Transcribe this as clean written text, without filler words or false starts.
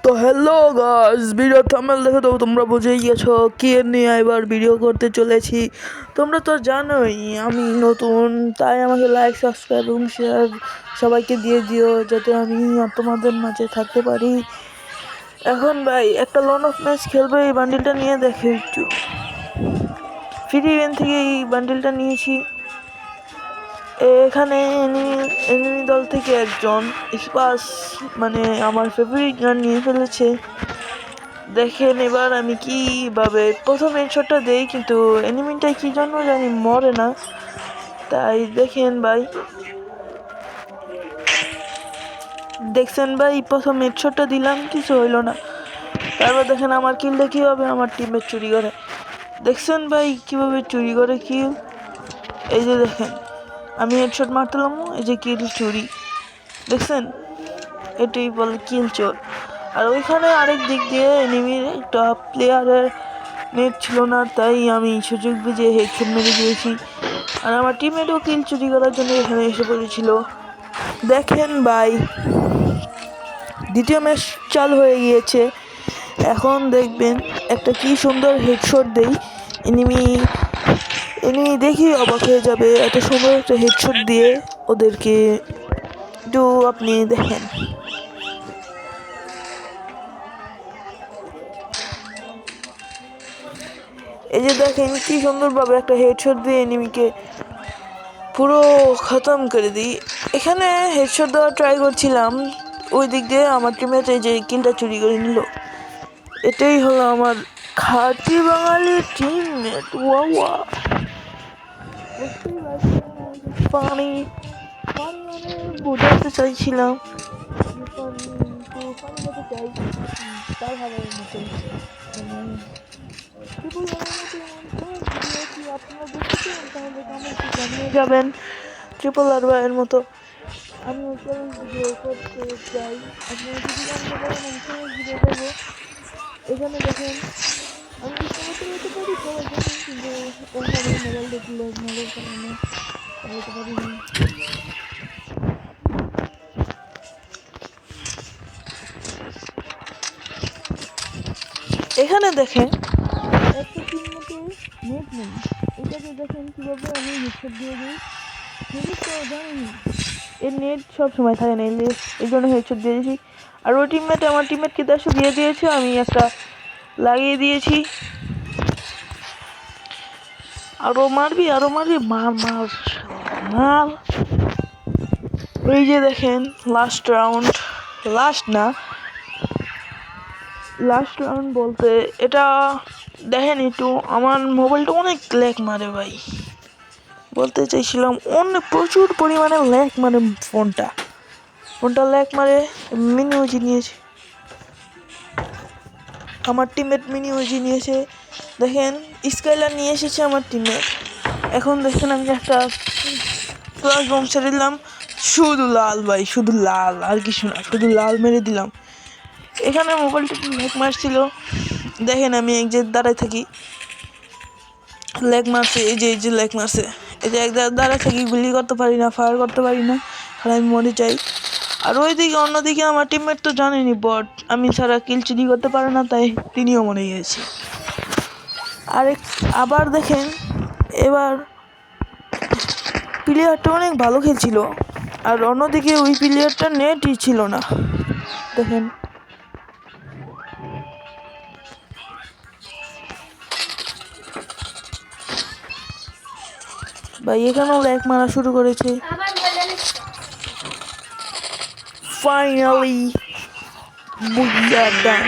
তো hello guys, video thumbnail দেখে তো তোমরা বুঝেই গেছো কি নিয়ে এবার ভিডিও করতে চলেছি। তোমরা তো জানোই আমি নতুন, তাই আমাকে লাইক, সাবস্ক্রাইব এবং শেয়ার সবাইকে দিয়ে দিও যাতে আমি তোমাদের মাঝে থাকতে পারি। এখন ভাই একটা লন অফ ম্যাচ খেলবে, এই বান্ডিলটা নিয়ে দেখে একটু। ফ্রি ইভেন্ট থেকে এই বান্ডিলটা নিয়েছি। এখানে এনিমি দল থেকে একজন স্পাস মানে আমার ফেভারিট গান নিয়ে ফেলেছে। দেখেন এবার আমি কিভাবে প্রথম হেডশটটা দেই, কিন্তু এনিমিটা কি জন্য জানি মরে না। তাই দেখেন ভাই, দেখছেন ভাই, প্রথম হেডশটটা দিলাম, কিছু হইলো না। তারপর দেখেন আমার কিলটা কিভাবে আমার টিমমেট চুরি করে। দেখছেন ভাই কিভাবে চুরি করে কিল। এই যে দেখেন আমি হেডশট মারতাম, এই যে কিল চুরি, দেখছেন, এটাই বলে কিল চোর। আর ওইখানে আরেক দিক দিয়ে এনিমির একটা প্লেয়ারের নেট ছিল না, তাই আমি সুযোগ বুঝে হেডশট মেরে দিয়েছি। আর আমার টিমমেটও কিল চুরি করার জন্য এখানে এসে পড়েছিল। দেখেন ভাই, দ্বিতীয় ম্যাচ চালু হয়ে গিয়েছে। এখন দেখবেন একটা কি সুন্দর হেডশট দেই, এনিমি দেখি অবাক হয়ে যাবে, এত সুন্দর একটা হেডশট দিয়ে ওদেরকে। একটু আপনি দেখেন, এই যে দেখেন কি সুন্দরভাবে একটা হেডশট দিয়ে এনিমিকে পুরো খতম করে দিই। এখানে হেডশট দেওয়ার ট্রাই করছিলাম, ওই দিক দিয়ে আমার টিমমেট এই যে কিলটা চুরি করে নিল। এটাই হলো আমার খাঁটি বাঙালি টিমমেট। ওয়া ওয়া পানি পানি মানে বোঝাতে চাইছিলাম, তার ভালো মতো আপনারা দেখতে চান তাহলে কমেন্টে জানিয়ে যাবেন। ট্রিপল আর এর মতো আমি ভিডিও করতে চাই, আপনারা যদি জানতে পারেন আমি ভিডিও করবো। এখানে দেখেন আমি করতে পারি সবাই দেখেন, কিন্তু ওখানে মোবাইল দেখলে মোবাইল কারণে বলতে পারিনি। এখানে দেখেন একটা টিমমেটে নেট নেই, এটাকে দেখেন কিভাবে আমি হেডশট দিয়ে দিই। হেডশট তো জানি এর নেট সব সময় থাকে না, এই জন্য হেডশট দিয়ে দিয়েছি। আর ওই টিমমেট আমার টিমমেটকে 10 দিয়ে দিয়েছে, আমি একটা লাগিয়ে দিয়েছি। আরো মারবি মার মার মার। ওই যে দেখেন লাস্ট রাউন্ড, লাস্ট রাউন্ড বলতে এটা দেখেন একটু, আমার মোবাইলটা অনেক ল্যাগ মারে ভাই, বলতে চাইছিলাম অনেক প্রচুর পরিমাণে ল্যাগ মারে ফোনটা ল্যাগ মারে। মিনি উজি নিয়েছে আমার টিমমেট, মিনি উজি নিয়েছে। দেখেন স্কাইলার নিয়ে এসেছে আমার টিমমেট। এখন দেখেন আমি একটা ক্লাস বম ছেড়ে দিলাম, শুধু লাল ভাই, শুধু লাল, আর কিছু না, শুধু লাল মেরে দিলাম। এখানে মোবাইলটা ল্যাগ মারছিল, দেখেন আমি এক যে দাঁড়ায় থাকি, ল্যাগ মারছে, এই যে ল্যাগ মারছে, এই যে এক দাঁড়ায় থাকি, গুলি করতে পারি না, ফায়ার করতে পারি না, আর আমি মরে যাই। আর ওইদিকে অন্যদিকে আমার টিমমেট তো জানেনি বট, আমি ছাড়া কিল চুরি করতে পারে না, তাই তিনিও মরে গিয়েছে। আবার দেখেন এবার প্লেয়ারটা অনেক ভালো খেলছিল, আর অন্যদিকে ওই প্লেয়ারটা নেটই ছিল না। দেখেন ভাই, এখানেও ল্যাগ মারা শুরু করেছে। ফাইনালি বুঝা ডান।